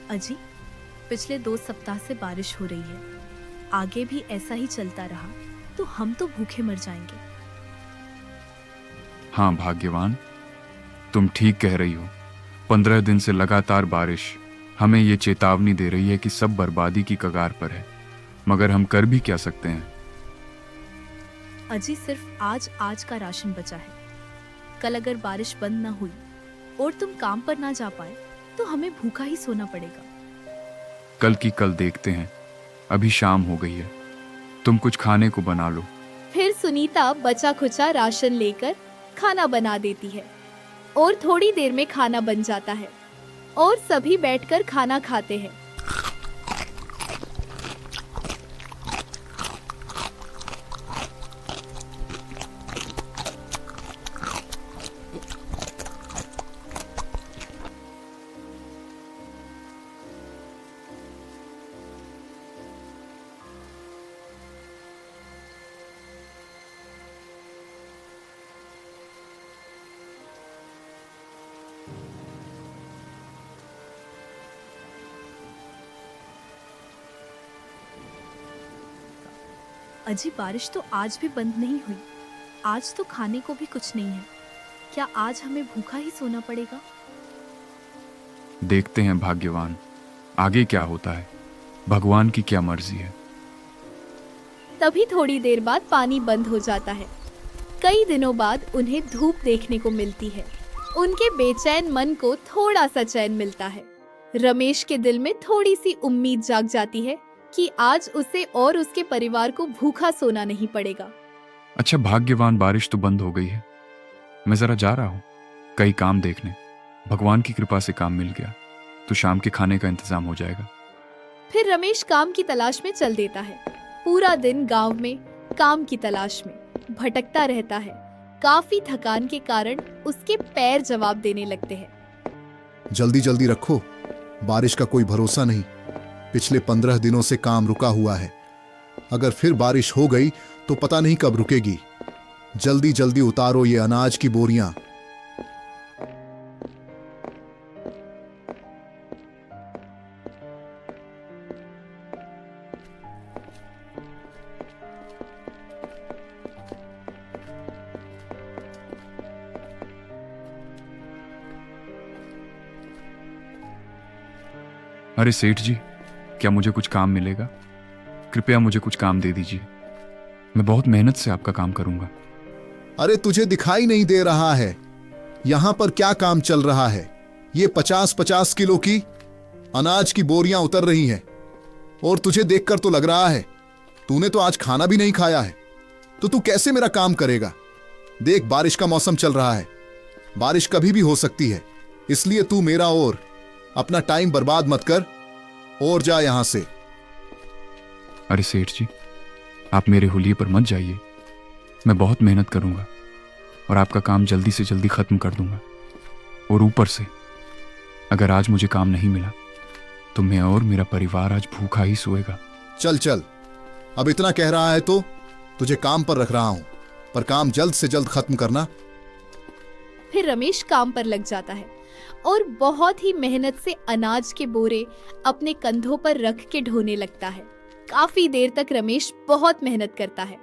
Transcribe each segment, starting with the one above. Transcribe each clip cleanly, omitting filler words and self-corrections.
अजी, पिछले 2 सप्ताह से बारिश हो रही है। आगे भी ऐसा ही चलता रहा तो हम तो भूखे मर जाएंगे। हाँ भाग्यवान, तुम ठीक कह रही हो। 15 दिन से लगातार बारिश हमें ये चेतावनी दे रही है कि सब बर्बादी की कगार पर है। मगर हम कर भी क्या सकते हैं? अजी, सिर्फ आज का राशन बचा है। कल अगर बारिश बंद ना हुई और तुम काम पर ना जा पाए तो हमें भूखा ही सोना पड़ेगा। कल की कल देखते हैं। अभी शाम हो गई है, तुम कुछ खाने को बना लो। फिर सुनीता बचा खुचा राशन लेकर खाना बना देती है और थोड़ी देर में खाना बन जाता है और सभी बैठकर खाना खाते हैं। अजी, बारिश तो आज भी बंद नहीं हुई। आज तो खाने को भी कुछ नहीं है। क्या आज हमें भूखा ही सोना पड़ेगा? देखते हैं भाग्यवान, आगे क्या होता है। भगवान की क्या मर्जी है। तभी थोड़ी देर बाद पानी बंद हो जाता है। कई दिनों बाद उन्हें धूप देखने को मिलती है। उनके बेचैन मन को थोड़ा सा चैन मिलता है। रमेश के दिल में थोड़ी सी उम्मीद जाग जाती है कि आज उसे और उसके परिवार को भूखा सोना नहीं पड़ेगा। अच्छा भाग्यवान, बारिश तो बंद हो गई है। मैं जरा जा रहा हूँ कई काम देखने। भगवान की कृपा से काम मिल गया तो शाम के खाने का इंतजाम हो जाएगा। फिर रमेश काम की तलाश में चल देता है। पूरा दिन गांव में काम की तलाश में भटकता रहता है। काफी थकान के कारण उसके पैर जवाब देने लगते हैं। जल्दी जल्दी रखो, बारिश का कोई भरोसा नहीं। पिछले 15 दिनों से काम रुका हुआ है। अगर फिर बारिश हो गई तो पता नहीं कब रुकेगी। जल्दी जल्दी उतारो ये अनाज की बोरियां। अरे सेठ जी, क्या मुझे कुछ काम मिलेगा? कृपया मुझे कुछ काम दे दीजिए। मैं बहुत मेहनत से आपका काम करूंगा। अरे तुझे दिखाई नहीं दे रहा है यहां पर क्या काम चल रहा है? ये 50-50 किलो की अनाज की बोरियां उतर रही हैं और तुझे देखकर तो लग रहा है तूने तो आज खाना भी नहीं खाया है। तो तू कैसे मेरा काम करेगा? देख, बारिश का मौसम चल रहा है। बारिश कभी भी हो सकती है, इसलिए तू मेरा और अपना टाइम बर्बाद मत कर और जा यहां से। अरे सेठ जी, आप मेरे हुलिये पर मत जाइए। मैं बहुत मेहनत करूंगा और आपका काम जल्दी से जल्दी खत्म कर दूंगा। और ऊपर से अगर आज मुझे काम नहीं मिला तो मैं और मेरा परिवार आज भूखा ही सोएगा। चल चल, अब इतना कह रहा है तो तुझे काम पर रख रहा हूं, पर काम जल्द से जल्द खत्म करना। फिर रमेश काम पर लग जाता है और बहुत ही मेहनत से अनाज के बोरे अपने कंधों पर रख के ढोने लगता है। काफी देर तक रमेश बहुत मेहनत करता है।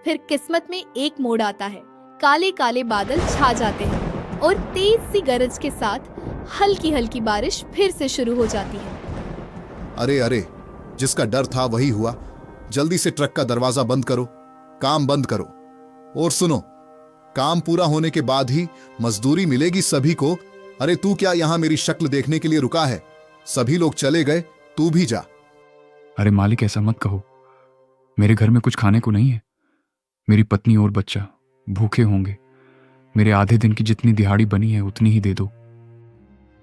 फिर किस्मत में एक मोड़ आता है। काले काले बादल छा जाते हैं और तेज सी गरज के साथ हल्की हल्की बारिश फिर से शुरू हो जाती है। अरे अरे, जिसका डर था वही हुआ। जल्दी से ट्रक का दरवाजा बंद करो, काम बंद करो। और सुनो, काम पूरा होने के बाद ही मजदूरी मिलेगी सभी को। अरे तू क्या यहां मेरी शक्ल देखने के लिए रुका है? सभी लोग चले गए, तू भी जा। अरे मालिक, ऐसा मत कहो। मेरे घर में कुछ खाने को नहीं है। मेरी पत्नी और बच्चा भूखे होंगे। मेरे आधे दिन की जितनी दिहाड़ी बनी है उतनी ही दे दो।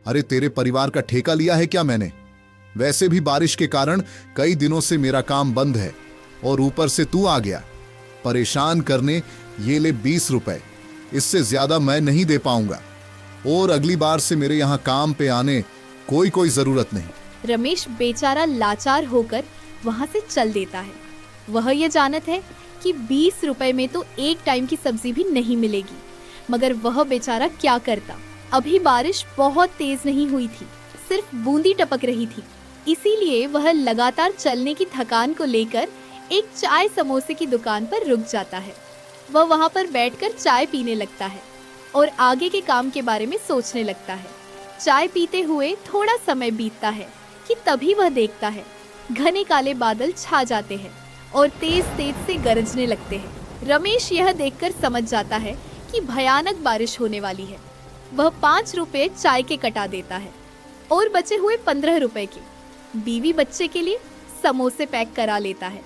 अरे तेरे परिवार का ठेका लिया है क्या मैंने? वैसे भी बारिश के कारण कई दिनों से मेरा काम बंद है और ऊपर से तू आ गया परेशान करने। ये ले 20 रुपए, इससे ज्यादा मैं नहीं दे पाऊंगा। और अगली बार से मेरे यहाँ काम पे आने कोई जरूरत नहीं। रमेश बेचारा लाचार होकर वहां से चल देता है। वह ये जानत है कि 20 रुपए में तो एक टाइम की सब्जी भी नहीं मिलेगी, मगर वह बेचारा क्या करता। अभी बारिश बहुत तेज नहीं हुई थी, सिर्फ बूंदी टपक रही थी। इसीलिए वह लगातार चलने की थकान को लेकर एक चाय समोसे की दुकान पर रुक जाता है। वह वहां पर बैठकर चाय पीने लगता है और आगे के काम के बारे में सोचने लगता है। चाय पीते हुए थोड़ा समय बीतता है कि तभी वह देखता है घने काले बादल छा जाते हैं और तेज तेज से गरजने लगते हैं। रमेश यह देखकर समझ जाता है कि भयानक बारिश होने वाली है। वह 5 रुपए चाय के कटा देता है और बचे हुए 15 रुपए के बीवी बच्चे के लिए समोसे पैक करा लेता है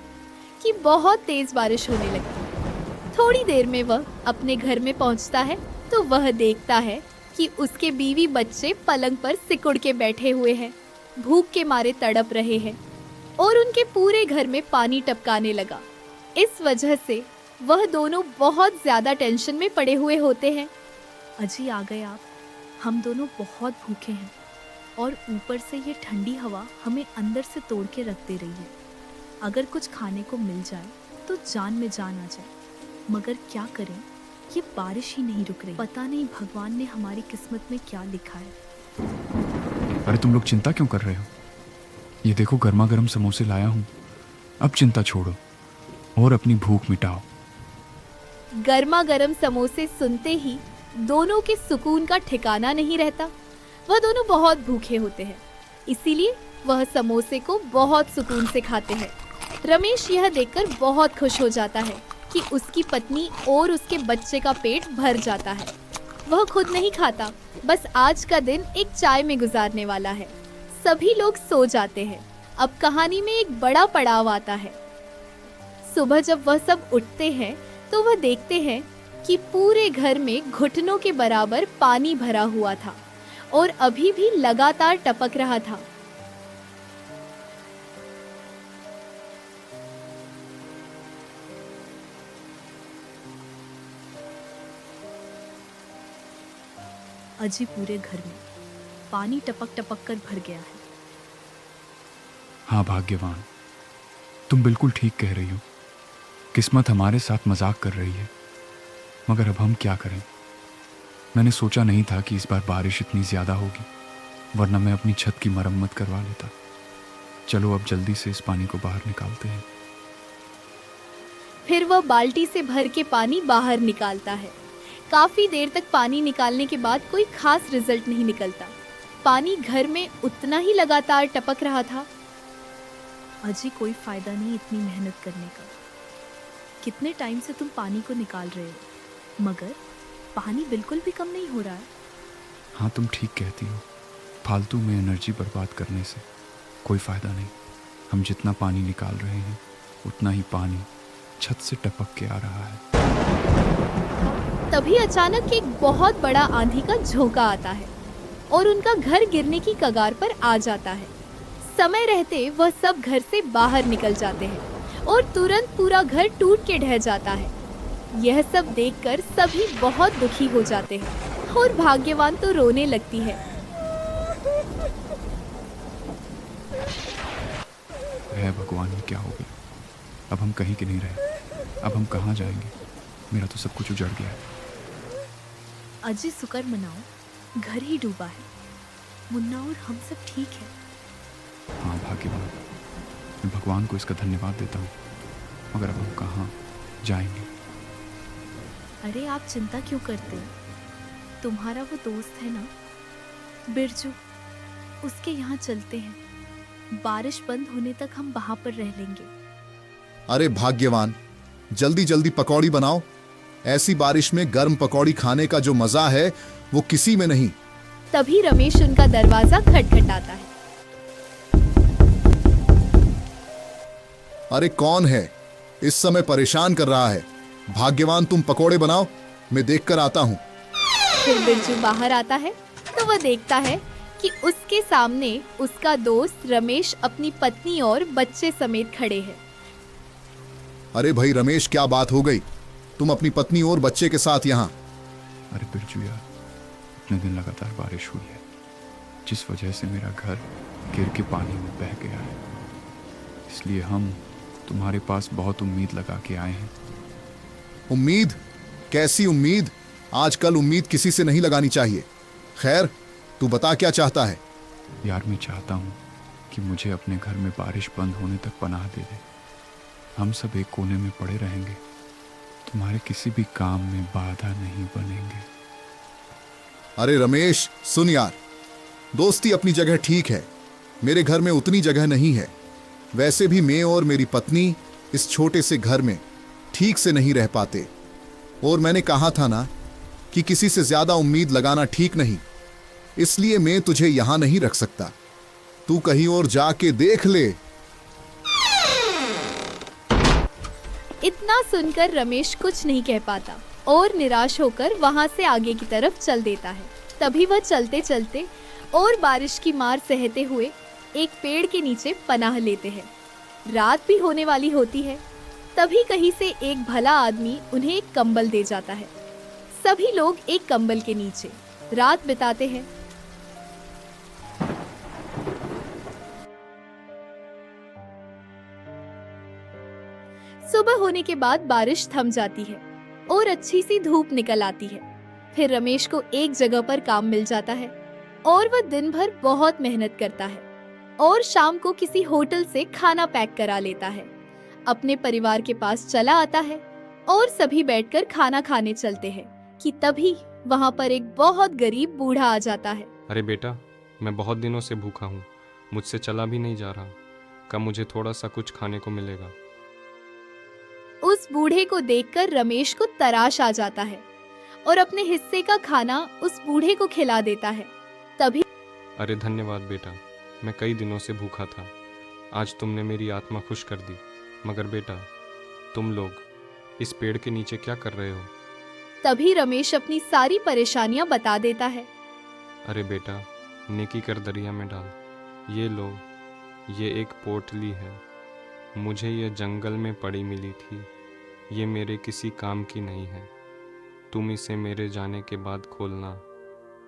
कि बहुत तेज बारिश होने लगती है। थोड़ी देर में वह अपने घर में पहुंचता है तो वह देखता है कि उसके बीवी बच्चे पलंग पर सिकुड़ के बैठे हुए हैं, भूख के मारे तड़प रहे हैं और उनके पूरे घर में पानी टपकाने लगा। इस वजह से वह दोनों बहुत ज्यादा टेंशन में पड़े हुए होते हैं। अजी आ गए आप। हम दोनों बहुत भूखे हैं और ऊपर से ये ठंडी हवा हमें अंदर से तोड़ के रख दे रही है। अगर कुछ खाने को मिल जाए तो जान में जान आ जाए, मगर क्या करें, ये बारिश ही नहीं रुक रही। पता नहीं भगवान ने हमारी किस्मत में क्या लिखा है। अरे तुम लोग चिंता क्यों कर रहे हो? ये देखो गर्मा गर्म समोसे लाया हूँ। अब चिंता छोड़ो और अपनी भूख मिटाओ। गर्मा गर्म समोसे सुनते ही दोनों के सुकून का ठिकाना नहीं रहता। वह दोनों बहुत भूखे होते हैं, इसीलिए वह समोसे को बहुत सुकून से खाते हैं। रमेश यह देखकर बहुत खुश हो जाता है कि उसकी पत्नी और उसके बच्चे का पेट भर जाता है। वह खुद नहीं खाता, बस आज का दिन एक चाय में गुजारने वाला है। सभी लोग सो जाते हैं। अब कहानी में एक बड़ा पड़ाव आता है। सुबह जब वह सब उठते हैं तो वह देखते हैं कि पूरे घर में घुटनों के बराबर पानी भरा हुआ था और अभी भी लगातार टपक रहा था। अजी पूरे घर में पानी टपक टपक कर भर गया है। हाँ भाग्यवान, तुम बिल्कुल ठीक कह रही हो। किस्मत हमारे साथ मजाक कर रही है, मगर अब हम क्या करें? मैंने सोचा नहीं था कि इस बार बारिश इतनी ज़्यादा होगी, वरना मैं अपनी छत की मरम्मत करवा लेता। चलो अब जल्दी से इस पानी को बाहर निकालते हैं। फिर वह बाल्टी से भर के पानी बाहर निकालता है। काफी देर तक पानी निकालने के बाद कोई खास रिजल्ट नहीं निकलता। पानी घर में उतना ही लगातार टपक रहा था। अजी कोई फायदा नहीं इतनी मेहनत करने का। कितने टाइम से तुम पानी को निकाल रहे हो, मगर पानी बिल्कुल भी कम नहीं हो रहा है। हाँ तुम ठीक कहती हो, फालतू में एनर्जी बर्बाद करने से कोई फ़ायदा नहीं। हम जितना पानी निकाल रहे हैं उतना ही पानी छत से टपक के आ रहा है। तभी अचानक एक बहुत बड़ा आंधी का झोंका आता है और उनका घर गिरने की कगार पर आ जाता है। समय रहते वह सब घर से बाहर निकल जाते हैं और तुरंत पूरा घर टूट के ढह जाता है। यह सब देखकर सभी बहुत दुखी हो जाते हैं और भाग्यवान तो रोने लगती है। है भगवान, ये क्या हो गया? अब हम कहीं के नहीं रहे। अब हम कहाँ जाएंगे? मेरा तो सब कुछ उजड़ गया है। अजी शुक्र मनाओ, घर ही डूबा है। मुन्ना और हम सब ठीक है। हाँ भाग्यवान, मैं भगवान को इसका धन्यवाद देता हूँ, मगर अब हम कहाँ जाएंगे? अरे आप चिंता क्यों करते हो? तुम्हारा वो दोस्त है ना बिरजू, उसके यहाँ चलते हैं। बारिश बंद होने तक हम वहां पर रह लेंगे। अरे भाग्यवान, जल्दी जल्दी पकौड़ी बनाओ। ऐसी बारिश में गर्म पकौड़ी खाने का जो मजा है वो किसी में नहीं। तभी रमेश उनका दरवाजा खटखटाता है। अरे कौन है इस समय परेशान कर रहा है? भाग्यवान तुम पकौड़े बनाओ, मैं देखकर आता हूँ। फिर बिरजू बाहर आता है तो वह देखता है कि उसके सामने उसका दोस्त रमेश अपनी पत्नी और बच्चे समेत खड़े हैं। अरे भाई रमेश, क्या बात हो गई? तुम अपनी पत्नी और बच्चे के साथ यहाँ? अरे बिरजू यार, इतने दिन लगातार बारिश हुई है, जिस वजह से मेरा घर गिर के पानी में बह गया है। इसलिए हम तुम्हारे पास बहुत उम्मीद लगा के आए हैं। उम्मीद? कैसी उम्मीद? आजकल उम्मीद किसी से नहीं लगानी चाहिए। खैर, तू बता क्या चाहता है? यार मैं चाहता हूँ कि मुझे अपने घर में बारिश बंद होने तक पनाह दे दे। हम सब एक कोने में पड़े रहेंगे, तुम्हारे किसी भी काम में बाधा नहीं बनेंगे। अरे रमेश सुन यार, दोस्ती अपनी जगह ठीक है, मेरे घर में उतनी जगह नहीं है। वैसे भी मैं और मेरी पत्नी इस छोटे से घर में ठीक से नहीं रह पाते, और मैंने कहा था ना कि किसी से ज्यादा उम्मीद लगाना ठीक नहीं, इसलिए मैं तुझे यहां नहीं रख सकता। तू कहीं और जाके देख ले। इतना सुनकर रमेश कुछ नहीं कह पाता और निराश होकर वहां से आगे की तरफ चल देता है। तभी वह चलते चलते और बारिश की मार सहते हुए एक पेड़ के नीचे पनाह लेते हैं। रात भी होने वाली होती है। तभी कहीं से एक भला आदमी उन्हें एक कंबल दे जाता है। सभी लोग एक कंबल के नीचे रात बिताते हैं। सुबह होने के बाद बारिश थम जाती है और अच्छी सी धूप निकल आती है। फिर रमेश को एक जगह पर काम मिल जाता है और वह दिन भर बहुत मेहनत करता है और शाम को किसी होटल से खाना पैक करा लेता है। अपने परिवार के पास चला आता है और सभी बैठकर खाना खाने चलते हैं कि तभी वहाँ पर एक बहुत गरीब बूढ़ा आ जाता है। अरे बेटा, मैं बहुत दिनों से भूखा हूँ, मुझसे चला भी नहीं जा रहा। कब मुझे थोड़ा सा कुछ खाने को मिलेगा? उस बूढ़े को देखकर रमेश को तराश आ जाता है और अपने हिस्से का खाना उस बूढ़े को खिला देता है। तभी अरे धन्यवाद बेटा, मैं कई दिनों से भूखा था, आज तुमने मेरी आत्मा खुश कर दी। मगर बेटा, तुम लोग इस पेड़ के नीचे क्या कर रहे हो? तभी रमेश अपनी सारी परेशानियां बता देता है। अरे बेटा, नेकी कर दरिया में डाल। ये लो, ये एक पोटली है, मुझे ये जंगल में पड़ी मिली थी। ये मेरे किसी काम की नहीं है, तुम इसे मेरे जाने के बाद खोलना।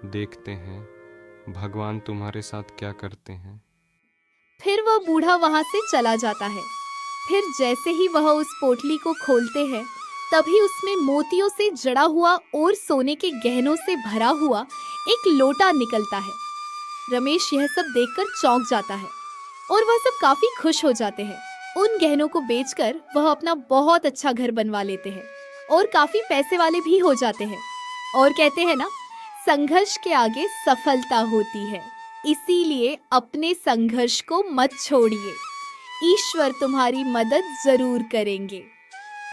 देखते हैं भगवान तुम्हारे साथ क्या करते हैं। फिर वह बूढ़ा वहां से चला जाता है। फिर जैसे ही वह उस पोटली को खोलते हैं, तभी उसमें मोतियों से जड़ा हुआ और सोने के गहनों से भरा हुआ एक लोटा निकलता है। रमेश यह सब देखकर चौंक जाता है और वह सब काफी खुश हो जाते हैं। उन गहनों को बेचकर वह अपना बहुत अच्छा घर बनवा लेते हैं और काफी पैसे वाले भी हो जाते हैं। और कहते हैं ना, संघर्ष के आगे सफलता होती है, इसीलिए अपने संघर्ष को मत छोड़िए। ईश्वर तुम्हारी मदद जरूर करेंगे।